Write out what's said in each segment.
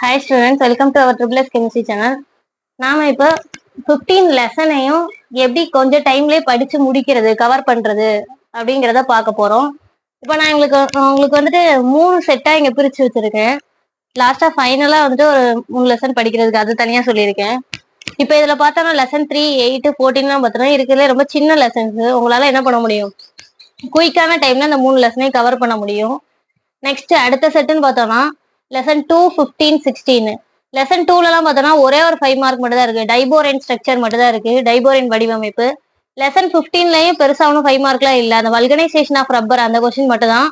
Hi students, welcome to our Triple S Chemistry channel. நாம இப்போ 15 லெசனையும் எப்படி கொஞ்சம் டைம்லயே படிச்சு முடிக்கிறது கவர் பண்றது அப்படிங்கிறத பார்க்க போறோம். இப்போ நான் உங்களுக்கு வந்துட்டு 3 செட்டா இங்க பிரிச்சு வச்சிருக்கேன். லாஸ்டா ஃபைனலா வந்துட்டு ஒரு 3 லெசன் படிக்கிறதுக்கு அது தனியா சொல்லியிருக்கேன். இப்போ இதுல பார்த்தோம்னா லெசன் 3, 8, 14 பார்த்தோம்னா இருக்கிறதுல ரொம்ப சின்ன லெசன்ஸ். உங்களால என்ன பண்ண முடியும், குயிக்கான டைம்ல அந்த 3 லெசனையும் கவர் பண்ண முடியும். நெக்ஸ்ட் அடுத்த செட்டுன்னு பார்த்தோம்னா லெசன் 2, 15, 16. லெசன் 2லலாம் பார்த்தோம்னா ஒரே ஒரு 5 மார்க் மட்டும் தான் இருக்கு. டைபோரைன் ஸ்ட்ரக்சர் மட்டும் தான் இருக்கு, டைபோரைன் வடிவமைப்பு. லெசன் 15லயும் பெருசா ஒன்றும் 5 மார்க்லாம் இல்லை. அந்த வல்கனைசேஷன் ஆஃப் ரப்பர் அந்த கொஸ்டின் மட்டும் தான்.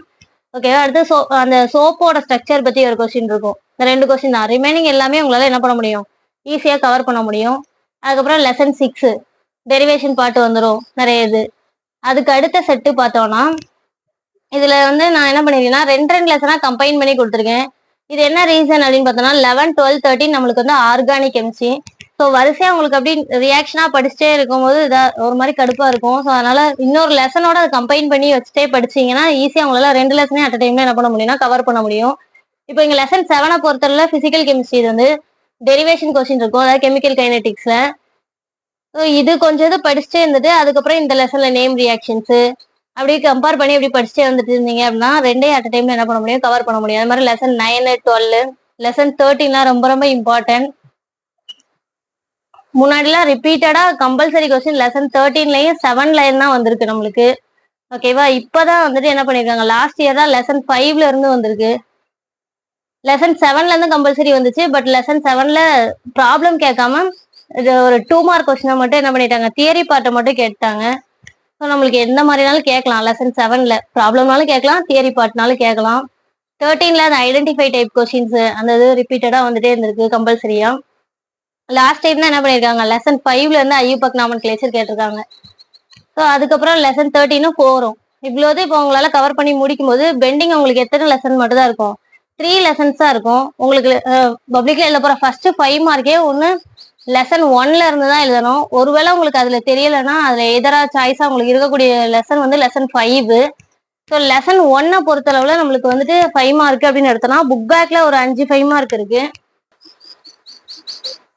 ஓகேவா. அடுத்து அந்த சோப்போட ஸ்ட்ரக்சர் பத்தி ஒரு கொஸ்டின் இருக்கும். இந்த 2 கொஸ்டின் தான். ரிமைனிங் எல்லாமே உங்களால என்ன பண்ண முடியும், ஈஸியா கவர் பண்ண முடியும். அதுக்கப்புறம் லெசன் 6 டெரிவேஷன் பார்ட் வந்துடும் நிறைய இது. அதுக்கு அடுத்த செட்டு பார்த்தோம்னா இதுல வந்து நான் என்ன பண்ணிருக்கேன்னா ரெண்டு லெசனா கம்பைன் பண்ணி கொடுத்துருக்கேன். இது என்ன ரீசன் அப்படின்னு பார்த்தோம்னா 11, 12, 13 நம்மளுக்கு வந்து ஆர்கானிக் கெமிஸ்ட்ரி. ஸோ வரிசையா உங்களுக்கு அப்படி ரியாக்ஷனா படிச்சுட்டே இருக்கும்போது இதா ஒரு மாதிரி கடுப்பா இருக்கும். ஸோ அதனால இன்னொரு லெசனோட அதை கம்பைன் பண்ணி வச்சுட்டே படிச்சீங்கன்னா ஈஸியா உங்களால 2 லெசனே அட் டைம்ல என்ன பண்ண முடியும்னா கவர் பண்ண முடியும். இப்போ இங்க லெசன் 7 பொறுத்தவரை பிசிக்கல் கெமிஸ்ட்ரி இது வந்து டெரிவேஷன் கொஸ்டின் இருக்கும், அதாவது கெமிக்கல் கைனடிக்ஸ்ல. ஸோ இது கொஞ்சம் இது படிச்சுட்டே இருந்துட்டு அதுக்கப்புறம் இந்த லெசன்ல நேம் ரியாக்ஷன்ஸ் அப்படியே கம்பேர் பண்ணி எப்படி படிச்சுட்டே வந்துட்டு இருந்தீங்க அப்படின்னா ரெண்டே அட் டைம்ல என்ன பண்ண முடியும், கவர் பண்ண முடியும். அது மாதிரி லெசன் 9, 12, லெசன் 13 ரொம்ப ரொம்ப இம்பார்ட்டன்ட். முன்னாடிலாம் ரிப்பீட்டடா கம்பல்சரி கொஸ்டின் லெசன் 13லயும் 7லயும் தான் வந்திருக்கு நம்மளுக்கு. ஓகேவா. இப்பதான் வந்துட்டு என்ன பண்ணிருக்காங்க, லாஸ்ட் இயர் தான் லெசன் 5ல இருந்து வந்திருக்கு. லெசன் 7ல இருந்து கம்பல்சரி வந்துச்சு. பட் லெசன் 7ல ப்ராப்ளம் கேட்காம இது ஒரு 2 மார்க் கொஸ்டினை மட்டும் என்ன பண்ணிட்டாங்க, தியரி பார்ட்டை மட்டும் கேட்டாங்க. ஸோ நம்மளுக்கு எந்த மாதிரினாலும் கேட்கலாம். லெசன் 7ல ப்ராப்ளம்னாலும் கேட்கலாம், தியரி பார்ட்னாலும் கேட்கலாம். 13ல அந்த ஐடென்டிஃபை டைப் கொஸ்டின்ஸ் அந்த இது ரிப்பீட்டடா வந்துட்டே இருந்திருக்கு கம்பல்சரியா. லாஸ்ட் டைம் தான் என்ன பண்ணிருக்காங்க, லெசன் 5ல இருந்து ஐயூபக் நாமன்கிளேச்சர் கேட்டிருக்காங்க. ஸோ அதுக்கப்புறம் லெசன் 13 4. இவ்வளவு இப்போ உங்களால கவர் பண்ணி முடிக்கும் போது பெண்டிங் உங்களுக்கு எத்தனை லெசன் மட்டும் தான் இருக்கும், 3 லெசன்ஸ் தான் இருக்கும். உங்களுக்கு பப்ளிக்ல எழுத போற ஃபர்ஸ்ட் 5 மார்க்கே ஒன்று லெசன் 1ல இருந்து தான் எழுதணும். ஒருவேளை உங்களுக்கு அதுல தெரியலன்னா அதுல எதரா சாய்ஸா உங்களுக்கு இருக்கக்கூடிய லெசன் வந்து லெசன் 5. ஸோ லெசன் 1 பொறுத்தளவுல நம்மளுக்கு வந்துட்டு 5 மார்க் அப்படின்னு எடுத்தோம்னா புக் பேக்ல ஒரு 5 5 மார்க் இருக்கு.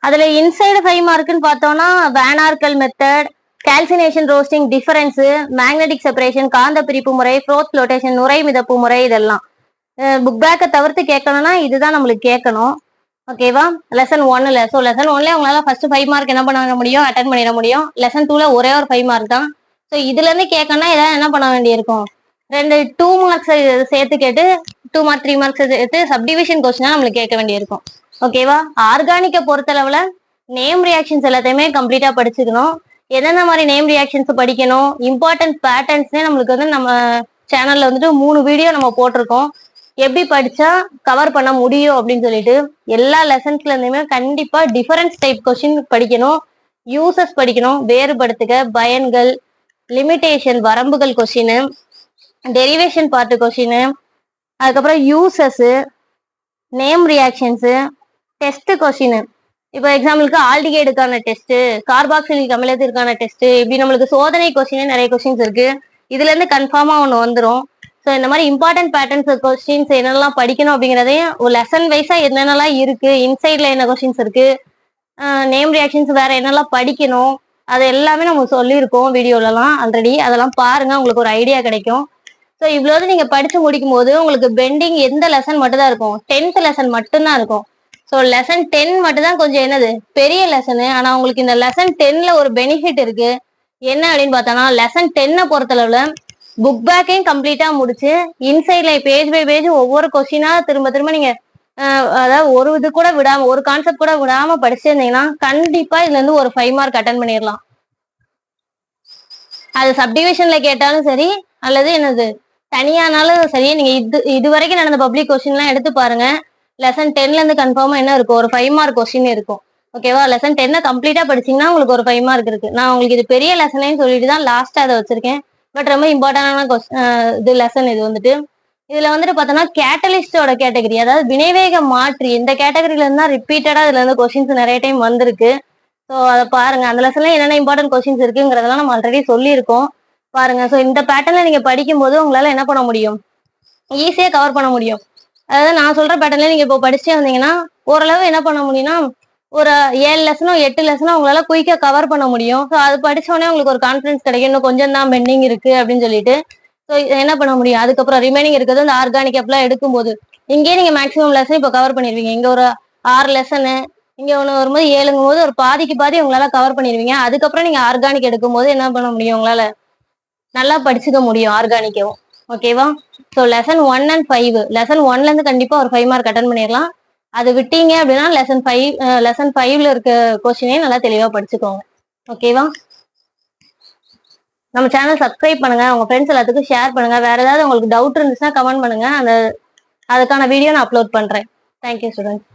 அதுல இன்சைடு 5 மார்க்னு பார்த்தோம்னா வேனார்கல் method, calcination roasting difference, magnetic separation, காந்த பிரிப்பு முறை, ஃப்ளோத் ஃப்ளோட்டேஷன், நுரை மிதப்பு முறை, இதெல்லாம் புக் பேக்கை தவிர்த்து கேட்கணும்னா இதுதான் நம்மளுக்கு கேட்கணும். ஓகேவா. லெசன் 1ல ஸோ லெசன் 1ல உங்களால ஃபர்ஸ்ட் 5 மார்க் என்ன பண்ண முடியும், அட்டன் பண்ணிட முடியும். லெசன் 2ல ஒரே ஒரு 5 மார்க் தான். ஸோ இதுல இருந்து கேட்கணும்னா ஏதாவது என்ன பண்ண வேண்டியிருக்கும், 2 மார்க்ஸ் சேர்த்து கேட்டு 2 மார்க் 3 மார்க்ஸ் சேர்த்து சப்டிவிஷன் கொஸ்டினா நம்மளுக்கு கேட்க வேண்டியிருக்கும். ஓகேவா. ஆர்கானிக்கை பொறுத்தளவுல நேம் ரியாக்ஷன்ஸ் எல்லாத்தையுமே கம்ப்ளீட்டா படிச்சுக்கணும். என்னென்ன மாதிரி நேம் ரியாக்ஷன்ஸ் படிக்கணும், இம்பார்ட்டன்ட் பேட்டர்ன்ஸ்னே நம்மளுக்கு வந்து நம்ம சேனல்ல வந்துட்டு 3 வீடியோ நம்ம போட்டிருக்கோம், எப்படி படிச்சா கவர் பண்ண முடியும் அப்படின்னு சொல்லிட்டு. எல்லா லெசன்ஸ்ல இருந்துமே கண்டிப்பா டிஃபரன்ஸ் டைப் கொஸ்டின் படிக்கணும், யூசஸ் படிக்கணும், வேறுபடுத்துக, பயன்கள், லிமிடேஷன் வரம்புகள் கொஸ்டின், டெரிவேஷன் பார்ட் கொஸ்டின், அதுக்கப்புறம் uses, name reactions, test question. இப்போ எக்ஸாம்பிளுக்கு ஆல்டிகைடுக்கான டெஸ்ட், கார்பாக்சிலிக் அமிலத்திற்கான டெஸ்ட், இப்படி நம்மளுக்கு சோதனை கொஸ்டின் நிறைய கொஸ்டின்ஸ் இருக்கு. இதுல இருந்து கன்ஃபார்மா ஒன்று வந்துடும். ஸோ இந்த மாதிரி இம்பார்ட்டன்ட் பேட்டர்ன்ஸ் கொஸ்டின்ஸ் என்னென்னலாம் படிக்கணும் அப்படிங்கிறதையும் ஒரு லெசன் வைஸா என்னென்னலாம் இருக்கு, இன்சைட்ல என்ன கொஸ்டின்ஸ் இருக்கு, நேம் ரியாக்ஷன்ஸ் வேற என்னெல்லாம் படிக்கணும், அது எல்லாமே நம்ம சொல்லியிருக்கோம் வீடியோலலாம் ஆல்ரெடி. அதெல்லாம் பாருங்க, உங்களுக்கு ஒரு ஐடியா கிடைக்கும். ஸோ இவ்வளவு நீங்க படிச்சு முடிக்கும் போது உங்களுக்கு பெண்டிங் எந்த லெசன் மட்டும் தான் இருக்கும், 10th லெசன் மட்டும்தான் இருக்கும். ஸோ லெசன் 10 மட்டும் தான் கொஞ்சம் என்னது பெரிய லெசனு. ஆனா உங்களுக்கு இந்த லெசன் 10ல ஒரு பெனிஃபிட் இருக்கு. என்ன அப்படின்னு பார்த்தோம்னா லெசன் 10 பொறுத்தளவுல புக் பேக்கையும் கம்ப்ளீட்டா முடிச்சு இன்சைட்ல பேஜ் பை பேஜ் ஒவ்வொரு கொஸ்டினா திரும்ப திரும்ப நீங்க அதாவது ஒரு இது கூட விடாம, ஒரு கான்செப்ட் கூட விடாம படிச்சிருந்தீங்கன்னா கண்டிப்பா இதுல இருந்து ஒரு 5 மார்க் அட்டன் பண்ணிடலாம். அது சப்டிவிஷன்ல கேட்டாலும் சரி அல்லது என்னது தனியானாலும் சரி. நீங்க இது வரைக்கும் நடந்த பப்ளிக் கொஸ்டின் எல்லாம் எடுத்து பாருங்க. லெசன் 10ல இருந்து கன்ஃபார்மா என்ன இருக்கும், ஒரு 5 மார்க் கொஸ்டின் இருக்கும். ஓகேவா. லெசன் 10 கம்ப்ளீட்டா படிச்சீங்கன்னா உங்களுக்கு ஒரு 5 மார்க் இருக்கு. நான் உங்களுக்கு இது பெரிய லெசனேன்னு சொல்லிட்டு தான் லாஸ்டா அதை வச்சிருக்கேன். பட் ரொம்ப இம்பார்ட்டன்டான இது லெசன் இது வந்துட்டு. இதுல வந்துட்டு பார்த்தோம்னா கேட்டலிஸ்டோட கேட்டகரி, அதாவது வினைவேக மாற்றி, இந்த கேட்டகரியில இருந்தா ரிப்பீட்டடா இதுல இருந்து கொஸ்டின்ஸ் நிறைய டைம் வந்திருக்கு. ஸோ அதை பாருங்க. அந்த லெசன்ல என்னென்ன இம்பார்ட்டன்ட் கொஸ்டின்ஸ் இருக்குங்கிறதெல்லாம் நம்ம ஆல்ரெடி சொல்லியிருக்கோம், பாருங்க. ஸோ இந்த பேட்டர்ல நீங்க படிக்கும் போது உங்களால என்ன பண்ண முடியும், ஈஸியா கவர் பண்ண முடியும். அதாவது நான் சொல்ற பேட்டர்ல நீங்க இப்போ படிச்சுட்டே வந்தீங்கன்னா ஓரளவு என்ன பண்ண முடியும்னா ஒரு 7 லெசனோ 8 லெசனோ உங்களால குயிக்கா கவர் பண்ண முடியும். ஸோ அது படிச்சோடனே உங்களுக்கு ஒரு கான்ஃபிடன்ஸ் கிடைக்கும். இன்னும் கொஞ்சம் தான் பெண்டிங் இருக்கு அப்படின்னு சொல்லிட்டு. ஸோ என்ன பண்ண முடியும்? அதுக்கப்புறம் ரிமைனிங் இருக்கிறது இந்த ஆர்கானிக் அப்பெல்லாம் எடுக்கும்போது இங்கேயே நீங்க மேக்ஸிமம் லெசன் இப்போ கவர் பண்ணிருவீங்க. இங்க ஒரு 6 லெசனு இங்க ஒண்ணு வரும்போது 7ங்கும் போது ஒரு பாதிக்கு பாதி உங்களால கவர் பண்ணிருவீங்க. அதுக்கப்புறம் நீங்க ஆர்கானிக் எடுக்கும்போது என்ன பண்ண முடியும் உங்களால? நல்லா படிச்சுக்க முடியும் ஆர்கானிக்கவும். ஓகேவா? ஸோ லெசன் 1 அண்ட் 5 லெசன் 1ல இருந்து கண்டிப்பா ஒரு 5 மார்க் அட்டன் பண்ணிடலாம். அது விட்டீங்க அப்படின்னா லெசன் 5ல இருக்க கொஸ்டினையும் நல்லா தெளிவா படிச்சுக்கோங்க. ஓகேவா? நம்ம சேனல் சப்ஸ்கிரைப் பண்ணுங்க, உங்க ஃப்ரெண்ட்ஸ் எல்லாத்துக்கும் ஷேர் பண்ணுங்க. வேற ஏதாவது உங்களுக்கு டவுட் இருந்துச்சுன்னா கமெண்ட் பண்ணுங்க. அதுக்கான வீடியோ நான் அப்லோட் பண்றேன். Thank you students.